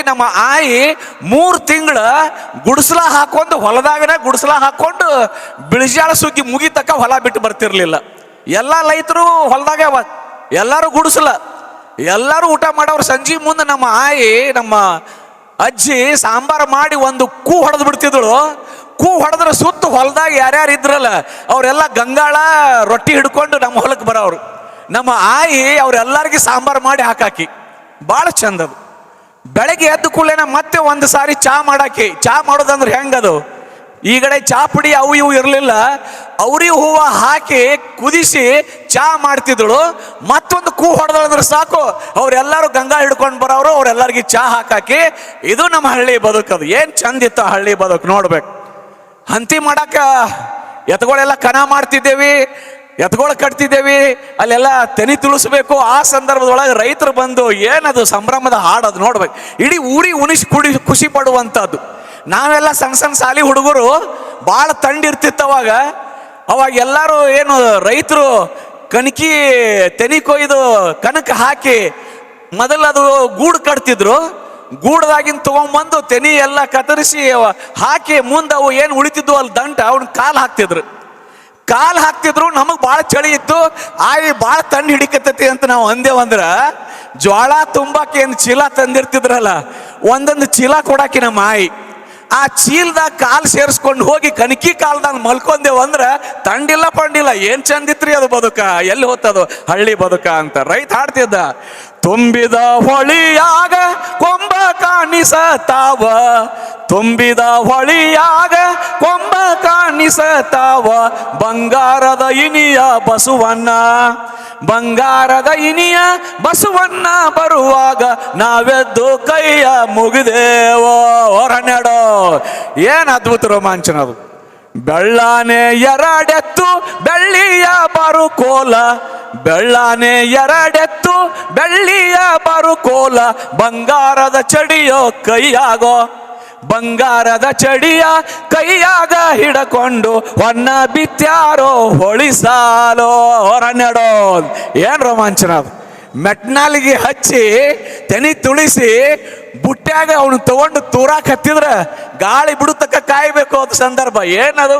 ನಮ್ಮ ಆಯಿ 3 ತಿಂಗಳ ಗುಡಿಸಲ ಹಾಕೊಂಡು ಹೊಲದಾಗನ ಗುಡಿಸಲ ಹಾಕೊಂಡು ಬಿಳಿಜಾಳ ಸುಗ್ಗಿ ಮುಗಿತಕ್ಕ ಹೊಲ ಬಿಟ್ಟು ಬರ್ತಿರ್ಲಿಲ್ಲ. ಎಲ್ಲ ರೈತರು ಹೊಲದಾಗ ಎಲ್ಲರೂ ಗುಡಿಸಲ, ಎಲ್ಲರೂ ಊಟ ಮಾಡೋರು. ಸಂಜೆ ಮುಂದೆ ನಮ್ಮ ಆಯಿ ನಮ್ಮ ಅಜ್ಜಿ ಸಾಂಬಾರು ಮಾಡಿ ಒಂದು ಕೂ ಹೊಡೆದು ಬಿಡ್ತಿದ್ದಳು. ಕೂ ಹೊಡೆದ್ರೆ ಸುತ್ತ ಹೊಲದಾಗ ಯಾರ್ಯಾರು ಇದ್ರಲ್ಲ ಅವರೆಲ್ಲ ಗಂಗಾಳ ರೊಟ್ಟಿ ಹಿಡ್ಕೊಂಡು ನಮ್ಮ ಹೊಲಕ್ಕೆ ಬರೋರು. ನಮ್ಮ ಆಯಿ ಅವ್ರೆಲ್ಲರಿಗೆ ಸಾಂಬಾರು ಮಾಡಿ ಹಾಕಾಕಿ ಭಾಳ ಚಂದದು. ಬೆಳಗ್ಗೆ ಎದ್ದು ಕೂಡಲೇನ ಮತ್ತೆ ಒಂದು ಸಾರಿ ಚಾ ಮಾಡಾಕಿ. ಚಾ ಮಾಡೋದಂದ್ರೆ ಹೆಂಗದು, ಈಗಡೆ ಚಾ ಪುಡಿ ಅವು ಇವು ಇರಲಿಲ್ಲ, ಅವ್ರಿ ಹೂವು ಹಾಕಿ ಕುದಿಸಿ ಚಾ ಮಾಡ್ತಿದ್ದಳು. ಮತ್ತೊಂದು ಕೂ ಹೊಡೆದಳಂದ್ರೆ ಸಾಕು ಅವರೆಲ್ಲರೂ ಗಂಗಾ ಹಿಡ್ಕೊಂಡು ಬರೋರು, ಅವರೆಲ್ಲರಿಗೆ ಚಾ ಹಾಕಾಕಿ. ಇದು ನಮ್ಮ ಹಳ್ಳಿ ಬದುಕದು. ಏನು ಚಂದಿತ್ತು ಆ ಹಳ್ಳಿ ಬದುಕು ನೋಡ್ಬೇಕು. ಹಂತಿ ಮಾಡಾಕ ಎತ್ಗಳೆಲ್ಲ ಕನ ಮಾಡ್ತಿದ್ದೇವಿ, ಎತ್ಗಳು ಕಟ್ತಿದ್ದೇವಿ, ಅಲ್ಲೆಲ್ಲ ತೆನಿ ತುಳಿಸ್ಬೇಕು. ಆ ಸಂದರ್ಭದೊಳಗೆ ರೈತರು ಬಂದು ಏನದು ಸಂಭ್ರಮದ ಹಾಡೋದು ನೋಡ್ಬೇಕು. ಇಡೀ ಊರಿಗೆ ಖುಷಿ ಪಡುವಂಥದ್ದು. ನಾವೆಲ್ಲ ಸಣ್ಣ ಸಣ್ಣ ಸಾಲಿ ಹುಡುಗರು ಭಾಳ ತಂಡಿರ್ತಿತ್ತು ಅವಾಗ ಎಲ್ಲರೂ ಏನು ರೈತರು ಕಣಕಿ ತೆನಿ ಕೊಯ್ದು ಕಣಕ್ಕೆ ಹಾಕಿ ಮೊದಲದು ಗೂಡು ಕಟ್ತಿದ್ರು. ಗೂಡದಾಗಿನ ತೊಗೊಂಬಂದು ತೆನಿ ಎಲ್ಲ ಕತ್ತರಿಸಿ ಹಾಕಿ ಮುಂದೆ ಅವು ಏನು ಉಳಿತಿದ್ವು ಅಲ್ಲಿ ದಂಟ ಅವ್ನ ಕಾಲು ಹಾಕ್ತಿದ್ರು. ನಮಗೆ ಭಾಳ ಚಳಿ ಇತ್ತು. ಆಯಿ ಭಾಳ ತಂಡು ಹಿಡಿಕತ್ತೈತಿ ಅಂತ ನಾವು ಅಂದೇವಂದ್ರೆ ಜ್ವಾಳ ತುಂಬಾಕಿ ಏನು ಚೀಲ ತಂದಿರ್ತಿದ್ರಲ್ಲ, ಒಂದೊಂದು ಚೀಲ ಕೊಡಾಕಿ ನಮ್ಮ ಆಯಿ. ಆ ಚೀಲದಾಗ ಕಾಲು ಸೇರಿಸ್ಕೊಂಡು ಹೋಗಿ ಕಣಕಿ ಕಾಲ್ದಾಗ ಮಲ್ಕೊಂಡೇವಂದ್ರೆ ತಂಡಿಲ್ಲ ಪಂಡಿಲ್ಲ. ಏನು ಚಂದಿತ್ರಿ ಅದು ಬದುಕ, ಎಲ್ಲಿ ಹೋಗ್ತದು ಹಳ್ಳಿ ಬದುಕ ಅಂತ ರೈತ ಹಾಡ್ತಿದ್ದ. ತುಂಬಿದ ಹೊಳಿಯಾಗ ಕೊಂಬ ಕಾಣಿಸತಾವ, ತುಂಬಿದ ಹೊಳಿಯಾಗ ಕೊಂಬ ಕಾಣಿಸತಾವ, ಬಂಗಾರದ ಇನಿಯ ಬಸವಣ್ಣ, ಬಂಗಾರದ ಇನಿಯ ಬಸವಣ್ಣ ಬರುವಾಗ ನಾವೆದ್ದು ಕೈಯ ಮುಗಿದೇವೋ ಹೊರನೆಡೋ. ಏನು ಅದ್ಭುತ ರೋಮಾಂಚನ ಅದು. ಬೆಳ್ಳಾನೆ ಎರಡೆತ್ತು ಬೆಳ್ಳಿಯ ಬರುಕೋಲ, ಬೆಳ್ಳಾನೆ ಎರಡೆತ್ತು ಬೆಳ್ಳಿಯ ಬರುಕೋಲ, ಬಂಗಾರದ ಚಡಿಯೋ ಕೈಯಾಗೋ, ಬಂಗಾರದ ಚಡಿಯ ಕೈಯಾಗ ಹಿಡಕೊಂಡು ಹೊನ್ನ ಬಿತ್ಯಾರೋ ಹೊಳಿಸಾಲೋ ಹೊರನೆಡೋ. ಏನು ರೋಮಾಂಚನ ಅದು. ಮೆಟ್ನಾಲಿಗೆ ಹಚ್ಚಿ ತೆನಿ ತುಳಿಸಿ ಬುಟ್ಟ್ಯಾಗ ಅವನು ತಗೊಂಡು ತೂರಾಕ್ ಹತ್ತಿದ್ರೆ ಗಾಳಿ ಬಿಡುತ್ತಕ್ಕ ಕಾಯ್ಬೇಕು ಅದು ಸಂದರ್ಭ. ಏನದು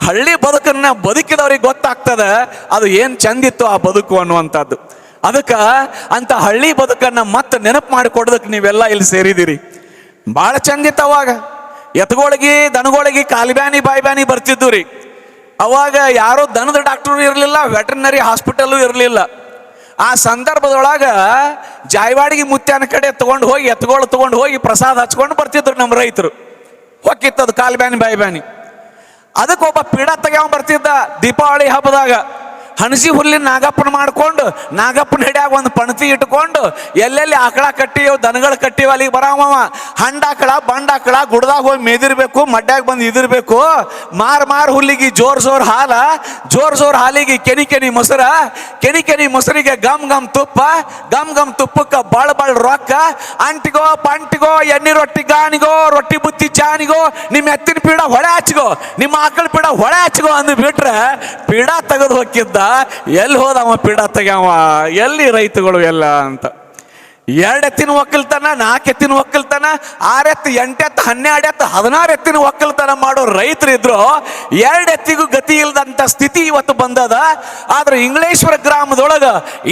ಹಳ್ಳಿ ಬದುಕನ್ನ ಬದುಕಿದವ್ರಿಗೆ ಗೊತ್ತಾಗ್ತದ ಅದು ಏನು ಚಂದಿತ್ತು ಆ ಬದುಕು ಅನ್ನುವಂಥದ್ದು. ಅದಕ್ಕೆ ಅಂತ ಹಳ್ಳಿ ಬದುಕನ್ನ ಮತ್ತೆ ನೆನಪು ಮಾಡಿಕೊಡೋದಕ್ಕೆ ನೀವೆಲ್ಲ ಇಲ್ಲಿ ಸೇರಿದ್ದೀರಿ. ಭಾಳ ಚಂದಿತ್ತು ಅವಾಗ. ಎತ್ಗೊಳಗಿ ದನಗೊಳಗಿ ಕಾಲ್ಬ್ಯಾನಿ ಬಾಯ್ಬ್ಯಾನಿ ಬರ್ತಿದ್ದು ರೀ. ಅವಾಗ ಯಾರೋ ದನದ ಡಾಕ್ಟರು ಇರಲಿಲ್ಲ, ವೆಟರ್ನರಿ ಹಾಸ್ಪಿಟಲ್ಲು ಇರಲಿಲ್ಲ. ಆ ಸಂದರ್ಭದೊಳಗೆ ಜಾಯವಾಡಿಗೆ ಮುತ್ಯಾನ ಕಡೆ ಎತ್ಗಳು ತಗೊಂಡು ಹೋಗಿ ಪ್ರಸಾದ ಹಚ್ಕೊಂಡು ಬರ್ತಿದ್ರು ನಮ್ಮ ರೈತರು. ಹೊಕ್ಕಿತ್ತದು ಕಾಲ್ಬ್ಯಾನಿ ಬಾಯ್ಬ್ಯಾನಿ. ಅದಕ್ಕೊಬ್ಬ ಪೀಡ ತೆಗ್ಯಾವ ಬರ್ತಿದ್ದ ದೀಪಾವಳಿ ಹಬ್ಬದಾಗ. ಹಣಸಿ ಹುಲ್ಲಿನ ನಾಗಪ್ಪನ ಮಾಡ್ಕೊಂಡು ನಾಗಪ್ಪನ ಹಿಡಿಯಾಗ ಒಂದು ಪಣತಿ ಇಟ್ಕೊಂಡು ಎಲ್ಲೆಲ್ಲಿ ಆಕಳ ಕಟ್ಟಿಯೋ ದನಗಳು ಕಟ್ಟಿಯೋ ಅಲ್ಲಿಗೆ ಬರಾವ. ಹಂಡಾಕಳ ಬಂಡಾಕಳ ಗುಡ್ದಾಗ ಹೋಗಿ ಮೇದಿರ್ಬೇಕು, ಮಡ್ಯಾಗ ಬಂದು ಇದಿರ್ಬೇಕು. ಮಾರ್ ಹುಲ್ಲಿಗೆ ಜೋರ್ ಹಾಲ, ಜೋರ್ ಹಾಲಿಗೆ ಕೆನಿ ಮೊಸರ, ಕೆನಿ ಮೊಸರಿಗೆ ಗಮ್ ತುಪ್ಪ, ಗಮ್ ತುಪ್ಪಕ್ಕೆ ಬಾಳ್ ರೊಕ್ಕ. ಅಂಟಿಗೋ ಪಂಟಿಗೋ ಎಣ್ಣೆ ರೊಟ್ಟಿ ಗಾಣಿಗೋ, ರೊಟ್ಟಿ ಬುತ್ತಿ ಚಾನಿಗೋ, ನಿಮ್ಮ ಎತ್ತಿನ ಪೀಡ ಹೊಳೆ ಹಚ್ಗೋ, ನಿಮ್ಮ ಆಕಳ ಪೀಡ ಹೊಳೆ ಹಚ್ಗೋ ಅಂದು ಬಿಟ್ರೆ ಪೀಡ ತೆಗೆದು ಹೋಗಿದ್ದ. ಎಲ್ಲಿ ಹೋದವ ಪೀಡ ತೆಗ್ಯಾವ, ಎಲ್ಲಿ ರೈತಗಳು ಎಲ್ಲ ಅಂತ. 2 ಎತ್ತಿನ ಒಕ್ಕಲ್ತನ, 4 ಎತ್ತಿನ ಒಕ್ಕಲ್ತನ, 6 ಎತ್ತು, 8 ಎತ್ತು, 12 ಎತ್ತು, 16 ಎತ್ತಿನ ಒಕ್ಕಲ್ತನ ಮಾಡೋ ರೈತರು ಇದ್ರು. 2 ಎತ್ತಿಗೂ ಗತಿ ಇಲ್ಲದಂತ ಸ್ಥಿತಿ ಇವತ್ತು ಬಂದದ. ಆದ್ರೆ ಇಂಗ್ಲೇಶ್ವರ ಗ್ರಾಮದೊಳಗ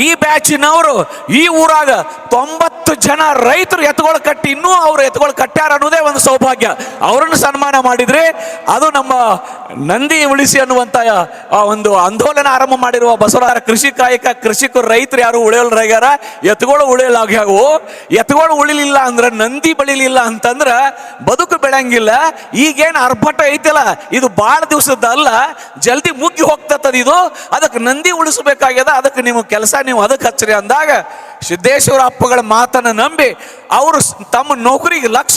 ಈ ಬ್ಯಾಚಿನವರು ಈ ಊರಾಗ 90 ಜನ ರೈತರು ಎತ್ತುಗಳು ಕಟ್ಟಿ ಇನ್ನೂ ಅವ್ರು ಎತ್ತುಗಳು ಕಟ್ಟ್ಯಾರ ಅನ್ನೋದೇ ಒಂದು ಸೌಭಾಗ್ಯ. ಅವರನ್ನು ಸನ್ಮಾನ ಮಾಡಿದ್ರೆ ಅದು ನಮ್ಮ ನಂದಿ ಉಳಿಸಿ ಅನ್ನುವಂತ ಒಂದು ಆಂದೋಲನ ಆರಂಭ ಮಾಡಿರುವ ಬಸವರಾಜ ಕೃಷಿ ಕಾಯಕ ಕೃಷಿಕರು ರೈತರು ಯಾರು ಉಳಿಯಲ್ರಾಗ್ಯಾರ. ಎತ್ತುಗಳು ಉಳಿಯಲಾಗ್ಯಾವು. ಎತ್ತುಗಳು ಉಳಿಲಿಲ್ಲ ಅಂದ್ರೆ, ನಂದಿ ಬೆಳಿಲಿಲ್ಲ ಅಂತಂದ್ರ ಬದುಕು ಬೆಳಂಗಿಲ್ಲ. ಈಗೇನು ಅರ್ಭಟ ಐತಿಲ್ಲ ಇದು ಭಾಳ ದಿವಸದ ಅಲ್ಲ, ಜಲ್ದಿ ಮುಗ್ಗಿ ಹೋಗ್ತದ ಇದು. ಅದಕ್ಕೆ ನಂದಿ ಉಳಿಸಬೇಕಾಗ್ಯದ. ಅದಕ್ಕೆ ನೀವು ಕೆಲಸ ನೀವು ಅದಕ್ಕೆ ಹಚ್ಚ್ರಿ ಅಂದಾಗ ಸಿದ್ದೇಶ್ವರ ಅಪ್ಪಗಳ ಮಾತನ್ನು ನಂಬಿ ಅವರು ತಮ್ಮ ನೌಕರಿಗೆ ಲಕ್ಷ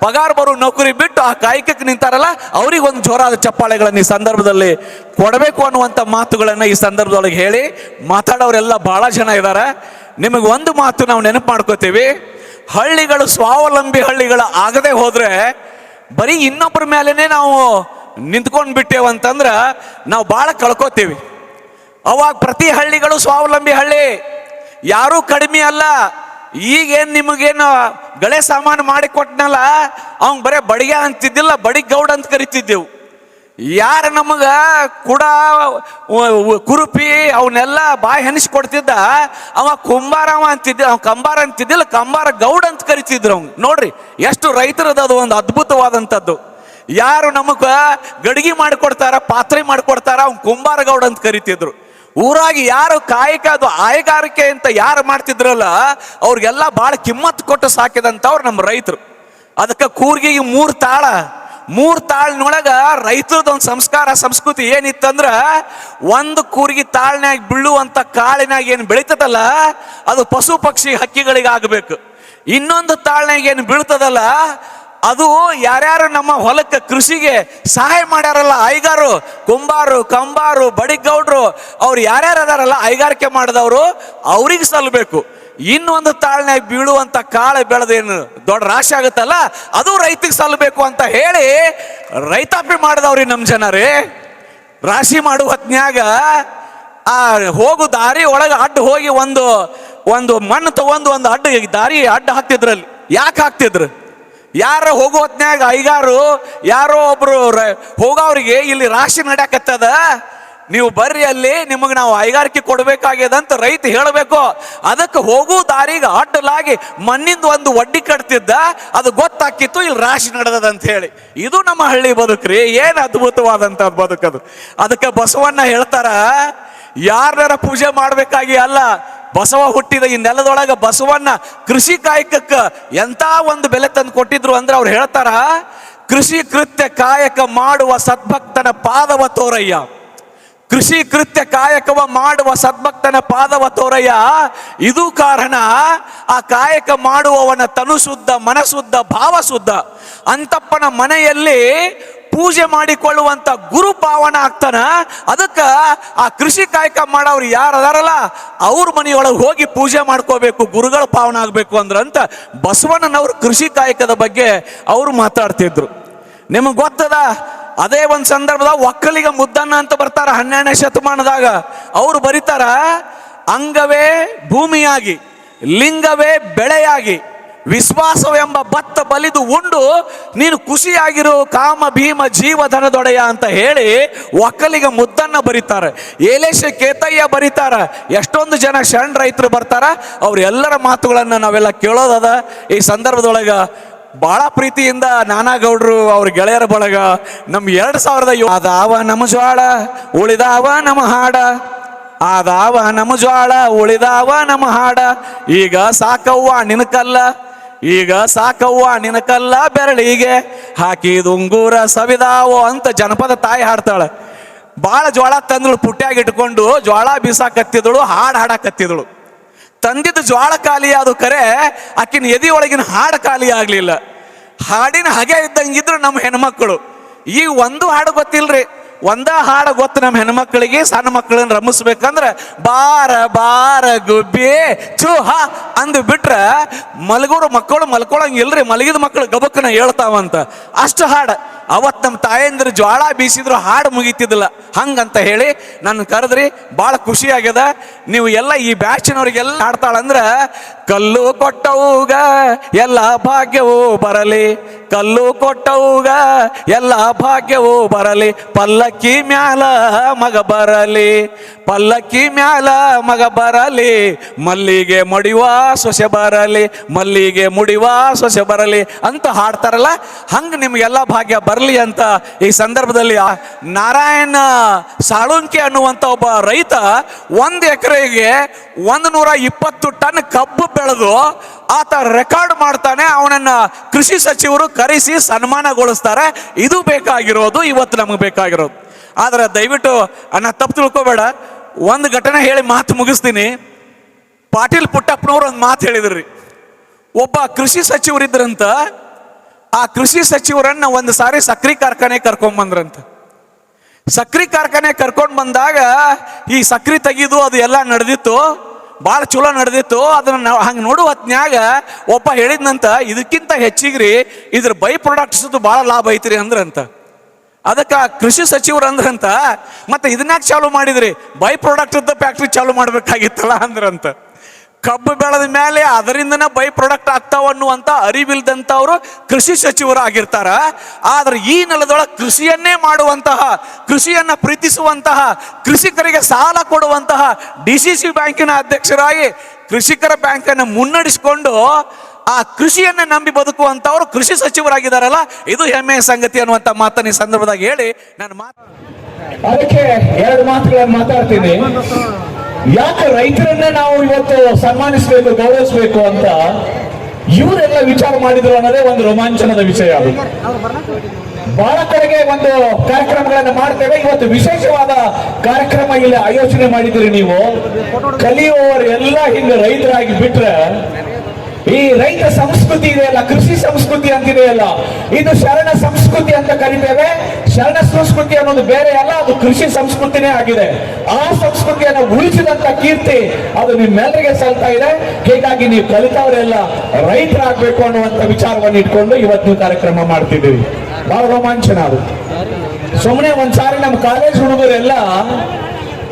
ಪಗಾರ ಬರೋ ನೌಕರಿ ಬಿಟ್ಟು ಆ ಕಾಯಕಕ್ಕೆ ನಿಂತಾರಲ್ಲ, ಅವ್ರಿಗೆ ಒಂದು ಜೋರಾದ ಚಪ್ಪಾಳೆಗಳನ್ನು ಈ ಸಂದರ್ಭದಲ್ಲಿ ಕೊಡಬೇಕು ಅನ್ನುವಂಥ ಮಾತುಗಳನ್ನು ಈ ಸಂದರ್ಭದೊಳಗೆ ಹೇಳಿ ಮಾತಾಡೋರೆಲ್ಲ ಭಾಳ ಜನ ಇದ್ದಾರೆ. ನಿಮಗೆ ಒಂದು ಮಾತು ನಾವು ನೆನಪು ಮಾಡ್ಕೋತೀವಿ. ಹಳ್ಳಿಗಳು ಸ್ವಾವಲಂಬಿ ಹಳ್ಳಿಗಳು ಆಗದೆ ಹೋದ್ರೆ ಬರೀ ಇನ್ನೊಬ್ಬರ ಮೇಲೇನೆ ನಾವು ನಿಂತ್ಕೊಂಡು ಬಿಟ್ಟೇವಂತಂದ್ರೆ ನಾವು ಭಾಳ ಕಳ್ಕೋತೀವಿ. ಅವಾಗ ಪ್ರತಿ ಹಳ್ಳಿಗಳು ಸ್ವಾವಲಂಬಿ ಹಳ್ಳಿ, ಯಾರೂ ಕಡಿಮೆ ಅಲ್ಲ. ಈಗೇನು ನಿಮಗೇನು ಗಳೆ ಸಾಮಾನು ಮಾಡಿ ಕೊಟ್ಟನಲ್ಲ, ಅವ್ನು ಬರೇ ಬಡಿಗೆ ಅಂತಿದ್ದಿಲ್ಲ, ಬಡಿಗೌಡ ಅಂತ ಕರಿತಿದ್ದೆವು. ಯಾರು ನಮಗ ಕೂಡ ಕುರುಪಿ ಅವನ್ನೆಲ್ಲ ಬಾಯಿ ಹೆನಿಸ್ಕೊಡ್ತಿದ್ದ ಅವ ಕುಂಬಾರ ಅವ ಅಂತಿದ್ದ, ಅವ ಕಂಬಾರ ಅಂತಿದ್ದಿಲ್ಲ, ಕಂಬಾರ ಗೌಡ ಅಂತ ಕರಿತಿದ್ರು ಅವ್ನು. ನೋಡ್ರಿ ಎಷ್ಟು ರೈತರದ ಅದು ಒಂದು ಅದ್ಭುತವಾದಂಥದ್ದು. ಯಾರು ನಮಗ ಗಡಿಗೆ ಮಾಡಿಕೊಡ್ತಾರ, ಪಾತ್ರೆ ಮಾಡಿಕೊಡ್ತಾರ, ಅವ್ನು ಕುಂಬಾರ ಗೌಡ ಅಂತ ಕರಿತಿದ್ರು. ಊರಾಗಿ ಯಾರು ಕಾಯಕ ಅದು ಆಯಗಾರಿಕೆ ಅಂತ ಯಾರು ಮಾಡ್ತಿದ್ರಲ್ಲ ಅವ್ರಿಗೆಲ್ಲ ಭಾಳ ಕಿಮ್ಮತ್ತು ಕೊಟ್ಟು ಸಾಕಿದಂಥವ್ರು ನಮ್ಮ ರೈತರು. ಅದಕ್ಕೆ ಕೂರ್ಗಿಗೆ ಮೂರು ತಾಳ್ನೊಳಗ ರೈತರದೊಂದು ಸಂಸ್ಕಾರ ಸಂಸ್ಕೃತಿ ಏನಿತ್ತಂದ್ರ, ಒಂದು ಕೂರ್ಗಿ ತಾಳ್ನಾಗ ಬೀಳುವಂತ ಕಾಳಿನಾಗ ಏನು ಬೆಳೀತದಲ್ಲ ಅದು ಪಶು ಪಕ್ಷಿ ಹಕ್ಕಿಗಳಿಗೆ ಆಗಬೇಕು. ಇನ್ನೊಂದು ತಾಳ್ನಾಗ ಏನು ಬೀಳ್ತದಲ್ಲ ಅದು ಯಾರ್ಯಾರು ನಮ್ಮ ಹೊಲಕ್ಕೆ ಕೃಷಿಗೆ ಸಹಾಯ ಮಾಡ್ಯಾರಲ್ಲ, ಐಗಾರು, ಕುಂಬಾರು, ಕಂಬಾರು, ಬಡಿಗೌಡ್ರು, ಅವ್ರು ಯಾರ್ಯಾರು ಅದಾರಲ್ಲ ಐಗಾರಿಕೆ ಮಾಡಿದವರು ಅವ್ರಿಗೆ ಸಲ್ಲಬೇಕು. ಇನ್ನೊಂದು ತಾಳ್ನಾಗ ಬೀಳುವಂತ ಕಾಳು ಬೆಳೆದೇನು ದೊಡ್ಡ ರಾಶಿ ಆಗುತ್ತಲ್ಲ ಅದು ರೈತಿಗೆ ಸಲ್ಲಬೇಕು ಅಂತ ಹೇಳಿ ರೈತಾಪಿ ಮಾಡಿದವ್ರಿ ನಮ್ಮ ಜನರೇ. ರಾಶಿ ಮಾಡುವ ಹೊತ್ನ್ಯಾಗ ಆ ಹೋಗು ದಾರಿ ಒಳಗೆ ಅಡ್ಡ ಹೋಗಿ ಒಂದು ಮಣ್ಣು ತಗೊಂಡು ಒಂದು ದಾರಿ ಅಡ್ಡ ಹಾಕ್ತಿದ್ರಲ್ಲಿ. ಯಾಕೆ ಹಾಕ್ತಿದ್ರು? ಯಾರ ಹೋಗೋ ಹೊತ್ನ್ಯಾಗ ಐಗಾರು ಯಾರೋ ಒಬ್ರು ಹೋಗೋವ್ರಿಗೆ ಇಲ್ಲಿ ರಾಶಿ ನಡ್ಯಾಕತ್ತದ, ನೀವು ಬರ್ರಿ ಅಲ್ಲಿ ನಿಮಗೆ ನಾವು ಐಗಾರಿಕೆ ಕೊಡ್ಬೇಕಾಗ್ಯದ ಅಂತ ರೈತ ಹೇಳಬೇಕು. ಅದಕ್ಕೆ ಹೋಗೋ ದಾರಿಗೆ ಅಡ್ಡಲಾಗಿ ಮಣ್ಣಿಂದ ಒಂದು ಒಡ್ಡಿ ಕಟ್ತಿದ್ದ, ಅದು ಗೊತ್ತಾಕಿತ್ತು ಇಲ್ಲಿ ರಾಶಿ ನಡೆದದ ಅಂತ ಹೇಳಿ. ಇದು ನಮ್ಮ ಹಳ್ಳಿ ಬದುಕ್ರಿ. ಏನು ಅದ್ಭುತವಾದಂಥ ಬದುಕದು. ಅದಕ್ಕೆ ಬಸವಣ್ಣ ಹೇಳ್ತಾರ, ಯಾರನ್ನ ಪೂಜೆ ಮಾಡ್ಬೇಕಾಗಿ ಅಲ್ಲ, ಬಸವ ಹುಟ್ಟಿದ ಈ ನೆಲದೊಳಗ ಬಸವಣ್ಣ ಕೃಷಿ ಕಾಯಕಕ್ಕೆ ಎಂತ ಒಂದು ಬೆಲೆ ತಂದು ಕೊಟ್ಟಿದ್ರು ಅಂದ್ರೆ ಅವ್ರು ಹೇಳ್ತಾರ, ಕೃಷಿ ಕೃತ್ಯ ಕಾಯಕ ಮಾಡುವ ಸದ್ಭಕ್ತನ ಪಾದವ ತೋರಯ್ಯ. ಕೃಷಿ ಕೃತ್ಯ ಕಾಯಕವ ಮಾಡುವ ಸದ್ಭಕ್ತನ ಪಾದವ ತೋರಯ್ಯ. ಇದು ಕಾರಣ, ಆ ಕಾಯಕ ಮಾಡುವವನ ತನು ಶುದ್ಧ, ಮನಶುದ್ಧ, ಭಾವ ಶುದ್ಧ. ಅಂತಪ್ಪನ ಮನೆಯಲ್ಲಿ ಪೂಜೆ ಮಾಡಿಕೊಳ್ಳುವಂತ ಗುರು ಪಾವನ ಆಗ್ತಾನ. ಅದಕ್ಕೆ ಆ ಕೃಷಿ ಕಾಯಕ ಮಾಡೋರು ಯಾರು ಅದಾರಲ್ಲ ಅವ್ರ ಮನೆಯೊಳಗೆ ಹೋಗಿ ಪೂಜೆ ಮಾಡ್ಕೋಬೇಕು, ಗುರುಗಳ ಪಾವನ ಆಗ್ಬೇಕು ಅಂದ್ರಂತ ಬಸವಣ್ಣನವರು ಕೃಷಿ ಕಾಯಕದ ಬಗ್ಗೆ ಅವರು ಮಾತಾಡ್ತಿದ್ರು. ನಿಮಗೆ ಗೊತ್ತದ, ಅದೇ ಒಂದು ಸಂದರ್ಭದಾಗ ಒಕ್ಕಲಿಗ ಮುದ್ದಣ್ಣ ಅಂತ ಬರ್ತಾರ 12ನೇ ಶತಮಾನದಾಗ. ಅವರು ಬರೀತಾರ, ಅಂಗವೇ ಭೂಮಿಯಾಗಿ, ಲಿಂಗವೇ ಬೆಳೆಯಾಗಿ, ವಿಶ್ವಾಸವೆಂಬ ಭತ್ತ ಬಲಿದು ಉಂಡು ನೀನು ಖುಷಿಯಾಗಿರು ಕಾಮ ಭೀಮ ಜೀವಧನದೊಡೆಯ ಅಂತ ಹೇಳಿ ಒಕ್ಕಲಿಗ ಮುದ್ದನ್ನ ಬರೀತಾರೆ. ಏಲೇಶ ಕೇತಯ್ಯ ಬರೀತಾರ. ಎಷ್ಟೊಂದು ಜನ ಶರಣ ರೈತರು ಬರ್ತಾರ. ಅವ್ರೆಲ್ಲರ ಮಾತುಗಳನ್ನು ನಾವೆಲ್ಲ ಕೇಳೋದದ. ಈ ಸಂದರ್ಭದೊಳಗ ಬಹಳ ಪ್ರೀತಿಯಿಂದ ನಾನಾಗೌಡ್ರು ಅವ್ರ ಗೆಳೆಯರ ಬಳಗ ನಮ್ 2007 ಆದಾವ ನಮ್ಮ ಜ್ವಾಳ ಉಳಿದಾವ ನಮ್ಮ ಹಾಡ, ಆದಾವ ನಮ್ಮ ಜ್ವಾಳ ಉಳಿದಾವ ನಮ್ಮ ಹಾಡ, ಈಗ ಸಾಕವ್ವ ನಿನಕಲ್ಲ, ಈಗ ಸಾಕವ್ವ ನಿನಕಲ್ಲ ಬೆರಳಿಗೆ ಹಾಕಿದ ಉಂಗೂರ ಸವಿದಾವೋ ಅಂತ ಜನಪದ ತಾಯಿ ಹಾಡ್ತಾಳೆ. ಭಾಳ ಜ್ವಾಳ ತಂದಳು, ಪುಟ್ಟ್ಯಾಗ ಇಟ್ಕೊಂಡು ಜ್ವಾಳ ಬೀಸಾಕತ್ತಿದಳು, ಹಾಡು ಹಾಡಕತ್ತಿದಳು. ತಂದಿದ್ದು ಜ್ವಾಳ ಖಾಲಿ ಅದು ಕರೆ, ಆಕಿನ ಎದಿ ಒಳಗಿನ ಹಾಡು ಖಾಲಿ ಆಗ್ಲಿಲ್ಲ. ಹಾಡಿನ ಹಾಗೆ ಇದ್ದಂಗಿದ್ರು ನಮ್ಮ ಹೆಣ್ಮಕ್ಳು. ಈ ಒಂದು ಹಾಡು ಗೊತ್ತಿಲ್ರಿ, ಒಂದ ಹಾಡು ಗೊತ್ತು ನಮ್ಮ ಹೆಣ್ಮಕ್ಳಿಗೆ. ಸಣ್ಣ ಮಕ್ಕಳನ್ನ ರಮಿಸ್ಬೇಕಂದ್ರೆ ಬಾರ ಬಾರ ಗುಬ್ಬಿ ಚೂಹ ಅಂದು ಬಿಟ್ರೆ ಮಲಗೋರು ಮಕ್ಕಳು ಮಲ್ಕೊಳಂಗಿಲ್ರಿ, ಮಲಗಿದ ಮಕ್ಕಳು ಗಬಕ್ಕನ ಹೇಳ್ತಾವಂತ. ಅಷ್ಟು ಹಾಡು ಅವತ್ತು ನಮ್ಮ ತಾಯಂದಿರು ಜ್ವಾಳ ಬೀಸಿದ್ರು ಹಾಡು ಮುಗಿತಿದ್ದಿಲ್ಲ. ಹಂಗಂತ ಹೇಳಿ ನನ್ನ ಕರೆದ್ರಿ, ಭಾಳ ಖುಷಿ ಆಗ್ಯದ. ನೀವು ಎಲ್ಲ ಈ ಬ್ಯಾಚಿನವ್ರಿಗೆಲ್ಲ ಹಾಡ್ತಾಳಂದ್ರೆ, ಕಲ್ಲು ಕೊಟ್ಟವುಗ ಎಲ್ಲ ಭಾಗ್ಯವೂ ಬರಲಿ, ಕಲ್ಲು ಕೊಟ್ಟವುಗ ಎಲ್ಲ ಭಾಗ್ಯವೂ ಬರಲಿ, ಪಲ್ಲಕ್ಕಿ ಮ್ಯಾಲ ಮಗ ಬರಲಿ, ಪಲ್ಲಕ್ಕಿ ಮ್ಯಾಲ ಮಗ ಬರಲಿ, ಮಲ್ಲಿಗೆ ಮುಡಿವ ಸೊಸೆ ಬರಲಿ, ಮಲ್ಲಿಗೆ ಮುಡಿವ ಸೊಸೆ ಬರಲಿ ಅಂತ ಹಾಡ್ತಾರಲ್ಲ, ಹಂಗೆ ನಿಮಗೆಲ್ಲ ಭಾಗ್ಯ ಬರಲಿ ಅಂತ ಈ ಸಂದರ್ಭದಲ್ಲಿ ನಾರಾಯಣ ಸಾಳುಂಕೆ ಅನ್ನುವಂಥ ಒಬ್ಬ ರೈತ 1 ಎಕರೆಗೆ 120 ಟನ್ ಕಬ್ಬು ಬೆಳೆದು ಆತ ರೆಕಾರ್ಡ್ ಮಾಡ್ತಾನೆ. ಅವನನ್ನ ಕೃಷಿ ಸಚಿವರು ಕರೆಸಿ ಸನ್ಮಾನಗೊಳಿಸ್ತಾರೆ. ಇದು ಬೇಕಾಗಿರೋದು, ಇವತ್ತು ನಮಗೆ ಬೇಕಾಗಿರೋದು. ಆದ್ರೆ ದಯವಿಟ್ಟು ಅನ್ನ ತಪ್ಪು ತಿಳ್ಕೊಬೇಡ, ಒಂದು ಘಟನೆ ಹೇಳಿ ಮಾತು ಮುಗಿಸ್ತೀನಿ. ಪಾಟೀಲ್ ಪುಟ್ಟಪ್ಪನವ್ರು ಒಂದು ಮಾತು ಹೇಳಿದ್ರಿ. ಒಬ್ಬ ಕೃಷಿ ಸಚಿವರಿದ್ರಂತ, ಆ ಕೃಷಿ ಸಚಿವರನ್ನ ಒಂದು ಸಾರಿ ಸಕ್ರಿ ಕಾರ್ಖಾನೆ ಕರ್ಕೊಂಡ್ಬಂದ್ರಂತ. ಸಕ್ರಿ ಕಾರ್ಖಾನೆ ಕರ್ಕೊಂಡು ಬಂದಾಗ ಈ ಸಕ್ರಿ ತೆಗಿದು ಅದು ಎಲ್ಲ ನಡೆದಿತ್ತು, ಭಾಳ ಚಲೋ ನಡೆದಿತ್ತು. ಅದನ್ನ ಹಂಗೆ ನೋಡುವ ಹೊತ್ನ್ಯಾಗ ಒಬ್ಬ ಹೇಳಿದ್ನಂತ, ಇದಕ್ಕಿಂತ ಹೆಚ್ಚಿಗ್ರಿ ಇದ್ರ ಬೈ ಪ್ರಾಡಕ್ಟ್ಸ್ ಭಾಳ ಲಾಭ ಐತ್ರಿ ಅಂದ್ರಂತ. ಅದಕ್ಕೆ ಕೃಷಿ ಸಚಿವರು ಅಂದ್ರಂತ, ಮತ್ತೆ ಇದನ್ಯಾಕೆ ಚಾಲು ಮಾಡಿದ್ರಿ, ಬೈ ಪ್ರಾಡಕ್ಟ್ ಫ್ಯಾಕ್ಟ್ರಿ ಚಾಲು ಮಾಡ್ಬೇಕಾಗಿತ್ತಲ್ಲ ಅಂದ್ರಂತ. ಕಬ್ಬು ಬೆಳೆದ ಮೇಲೆ ಅದರಿಂದನೇ ಬೈ ಪ್ರಾಡಕ್ಟ್ ಆಗ್ತಾವ ಅನ್ನುವಂತ ಅರಿವಿಲ್ದಂಥವ್ರು ಕೃಷಿ ಸಚಿವರಾಗಿರ್ತಾರ. ಆದ್ರೆ ಈ ನೆಲದೊಳಗೆ ಕೃಷಿಯನ್ನೇ ಮಾಡುವಂತಹ, ಕೃಷಿಯನ್ನ ಪ್ರೀತಿಸುವಂತಹ, ಕೃಷಿಕರಿಗೆ ಸಾಲ ಕೊಡುವಂತಹ DCC ಬ್ಯಾಂಕಿನ ಅಧ್ಯಕ್ಷರಾಗಿ ಕೃಷಿಕರ ಬ್ಯಾಂಕನ್ನು ಮುನ್ನಡೆಸಿಕೊಂಡು ಆ ಕೃಷಿಯನ್ನ ನಂಬಿ ಬದುಕುವಂತವ್ರು ಕೃಷಿ ಸಚಿವರಾಗಿದ್ದಾರಲ್ಲ, ಇದು ಹೆಮ್ಮೆಯ ಸಂಗತಿ ಅನ್ನುವಂತ ಮಾತನ್ನ ಈ ಸಂದರ್ಭದಾಗ ಹೇಳಿ ನನ್ನ ಮಾತು ಅದಕ್ಕೆ ಎರಡು ಮಾತುಗಳನ್ನು ಮಾತಾಡ್ತೀನಿ. ಯಾಕೆ ರೈತರನ್ನೇ ನಾವು ಇವತ್ತು ಸನ್ಮಾನಿಸಬೇಕು, ಗೌರವಿಸಬೇಕು ಅಂತ ಇವರೆಲ್ಲ ವಿಚಾರ ಮಾಡಿದ್ರು ಅನ್ನೋದೇ ಒಂದು ರೋಮಾಂಚನದ ವಿಷಯ. ಅದು ಬಹಳ ಕಡೆಗೆ ಒಂದು ಕಾರ್ಯಕ್ರಮಗಳನ್ನು ಮಾಡ್ತೇವೆ. ಇವತ್ತು ವಿಶೇಷವಾದ ಕಾರ್ಯಕ್ರಮ ಇಲ್ಲಿ ಆಯೋಜನೆ ಮಾಡಿದ್ದೀರಿ ನೀವು. ಕಲಿಯುವವರು ಎಲ್ಲ ಹಿಂಗೆ ರೈತರಾಗಿ ಬಿಟ್ರೆ ಈ ರೈತ ಸಂಸ್ಕೃತಿ ಇದೆಯಲ್ಲ, ಕೃಷಿ ಸಂಸ್ಕೃತಿ ಅಂತಿದೆಯಲ್ಲ, ಇದು ಶರಣ ಸಂಸ್ಕೃತಿ ಅಂತ ಕರಿತೇವೆ. ಶರಣ ಸಂಸ್ಕೃತಿ ಅನ್ನೋದು ಬೇರೆ ಅಲ್ಲ, ಅದು ಕೃಷಿ ಸಂಸ್ಕೃತಿನೇ ಆಗಿದೆ. ಆ ಸಂಸ್ಕೃತಿಯನ್ನು ಉಳಿಸಿದಂತ ಕೀರ್ತಿ ಅದು ನಿಮ್ಮೆಲ್ಲರಿಗೆ ಸಲ್ತಾ ಇದೆ. ಹೀಗಾಗಿ ನೀವು ಕಲಿತವರೆಲ್ಲ ರೈತರಾಗಬೇಕು ಅನ್ನುವಂತ ವಿಚಾರವನ್ನು ಇಟ್ಕೊಂಡು ಇವತ್ತು ಕಾರ್ಯಕ್ರಮ ಮಾಡ್ತಿದ್ದೀವಿ. ಬಹಳ ರೋಮಾಂಚನ. ಅದು ಸುಮ್ಮನೆ ಒಂದ್ಸಾರಿ ನಮ್ಮ ಕಾಲೇಜ್ ಹುಡುಗರೆಲ್ಲ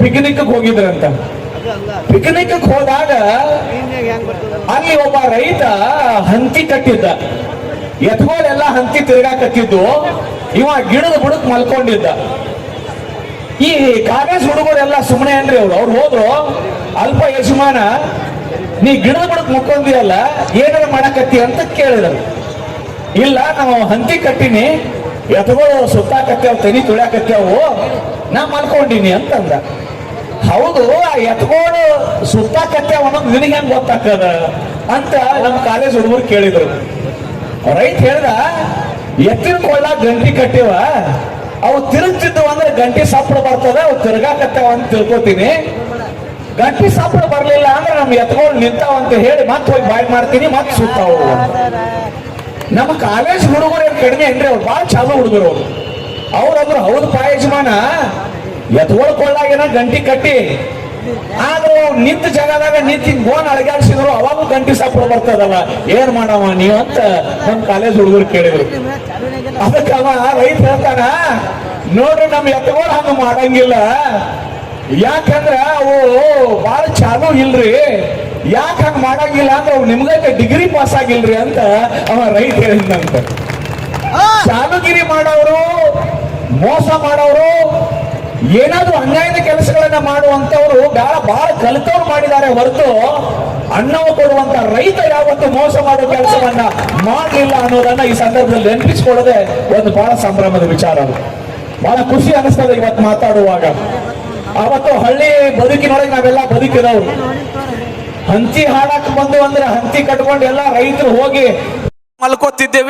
ಪಿಕ್ನಿಕ್ ಹೋಗಿದ್ರಂತ. ಪಿಕ್ನಿಕ್ ಹೋದಾಗ ಅಲ್ಲಿ ಒಬ್ಬ ರೈತ ಹಂತಿ ಕಟ್ಟಿದ್ದ. ಎತ್ಗೋಲೆಲ್ಲ ಹಂತಿ ತಿರ್ಗಾಕತ್ತಿದ್ದು, ಇವ ಗಿಡದ ಬುಡಕ್ ಮಲ್ಕೊಂಡಿದ್ದ. ಈ ಕಾಲೇಜ್ ಹುಡುಗರೆಲ್ಲ ಸುಮ್ಮನೆ ಏನ್ರಿ ಅವ್ರು ಹೋದ್ರು, ಅಲ್ಪ ಯಜಮಾನ ನೀ ಗಿಡದ ಬುಡಕ್ ಮಲ್ಕೊಂಡಿಯಲ್ಲ, ಏನಾರ ಮಾಡಕತ್ತಿ ಅಂತ ಕೇಳಿದ್ರು. ಇಲ್ಲ, ನಾವು ಹಂತಿ ಕಟ್ಟಿನಿ, ಎತ್ಗಳು ಸುತ್ತಾಕತ್ತೇವ್, ತೆನಿ ತುಳಿಯಾಕತ್ತೇವು, ನಾ ಮಲ್ಕೊಂಡಿನಿ ಅಂತಂದ. ಹೌದು, ಆ ಎತ್ಗೋಳು ಸುತ್ತಾಕತ್ತೇವ್ ಅನ್ನೋದು ನಿನಗೆ ಹೆಂಗ್ ಗೊತ್ತಾಗ್ತದ ಅಂತ ನಮ್ಮ ಕಾಲೇಜ್ ಹುಡುಗರು ಕೇಳಿದ್ರು. ರೈತ ಹೇಳ್ದ, ಎತ್ತಿನ ಕೊಳ್ಳ ಗಂಟಿ ಕಟ್ಟಿವ, ಅವು ತಿರುಗ್ತಿದ್ವು ಅಂದ್ರೆ ಗಂಟಿ ಸಪ್ಪಳ ಬರ್ತದ, ಅವು ತಿರ್ಗಾಕತ್ತೇವ ಅಂತ ತಿಳ್ಕೊತೀನಿ. ಗಂಟಿ ಸಪ್ಪಳ ಬರ್ಲಿಲ್ಲ ಅಂದ್ರೆ ನಮ್ ಎತ್ಗೋಳು ನಿಂತಾವ ಅಂತ ಹೇಳಿ ಮತ್ತೆ ಹೋಗಿ ಬಾಯ್ ಮಾಡ್ತೀನಿ, ಮತ್ತೆ ಸುತ್ತಾವು. ನಮ್ಮ ಕಾಲೇಜ್ ಹುಡುಗರು ಏನ್ ಕಡಿಮೆ ಏನ್ರಿ, ಅವ್ರು ಬಾಳ ಚಾಲು ಹುಡುಗರು. ಅವ್ರಂದ್ರು ಹೌದು ಪಾ ಯಜಮಾನ, ಎತ್ಕೊಳ್ಕೊಳ್ಳಾಗೇನ ಗಂಟಿ ಕಟ್ಟಿ, ಆದ್ರೂ ನಿಂತ ಜಾಗದಾಗ ನಿಂತಿ ಗೋನ್ ಅಳಗಾಡ್ಸಿದ್ರು, ಅವಾಗೂ ಗಂಟಿ ಸಪ್ಪಳ ಬರ್ತದಲ್ಲ, ಏನ್ ಮಾಡವ ನೀವು ಅಂತ ನಮ್ ಕಾಲೇಜ್ ಹುಡುಗರು ಕೇಳಿದ್ರು. ಅದಕ್ಕ ರೈತ ಹೇಳ್ತಾನ, ನೋಡ್ರಿ ನಮ್ ಎತ್ಗಳು ಹಂಗ ಮಾಡಂಗಿಲ್ಲ, ಯಾಕಂದ್ರ ಅವು ಬಾಳ ಚಾಲು ಇಲ್ರಿ. ಯಾಕೆ ಹಂಗ ಮಾಡಂಗಿಲ್ಲ ಅಂದ್ರೆ ಅವು ನಿಮ್ಗೈತೆ ಡಿಗ್ರಿ ಪಾಸ್ ಆಗಿಲ್ರಿ ಅಂತ ಅವ ರೈತ ಹೇಳಿದಂತ. ಚಾಲುಗಿರಿ ಮಾಡೋರು, ಮೋಸ ಮಾಡೋರು, ಏನಾದ್ರೂ ಅನ್ಯಾಯದ ಕೆಲಸಗಳನ್ನ ಮಾಡುವಂತವ್ರು ಬಹಳ ಕಲಿತವ್ರು ಮಾಡಿದ್ದಾರೆ ಹೊರತು ಅನ್ನವು ಕೊಡುವಂತ ರೈತ ಯಾವತ್ತು ಮೋಸ ಮಾಡೋ ಕೆಲಸವನ್ನ ಮಾಡಲಿಲ್ಲ ಅನ್ನೋದನ್ನ ಈ ಸಂದರ್ಭದಲ್ಲಿ ನೆನಪಿಸಿಕೊಳ್ಳದೆ ಒಂದು ಬಹಳ ಸಂಭ್ರಮದ ವಿಚಾರ. ಅದು ಬಹಳ ಖುಷಿ ಅನಿಸ್ತದೆ ಇವತ್ತು ಮಾತಾಡುವಾಗ. ಅವತ್ತು ಹಳ್ಳಿ ಬದುಕಿನೊಳಗೆ ನಾವೆಲ್ಲ ಬದುಕಿದವ್ರು. ಹಂತಿ ಹಾಡಕ್ ಬಂದು ಅಂದ್ರೆ ಹಂತಿ ಕಟ್ಕೊಂಡು ಎಲ್ಲ ರೈತರು ಹೋಗಿ ಮಲ್ಕೋತಿದ್ದೇವೆ.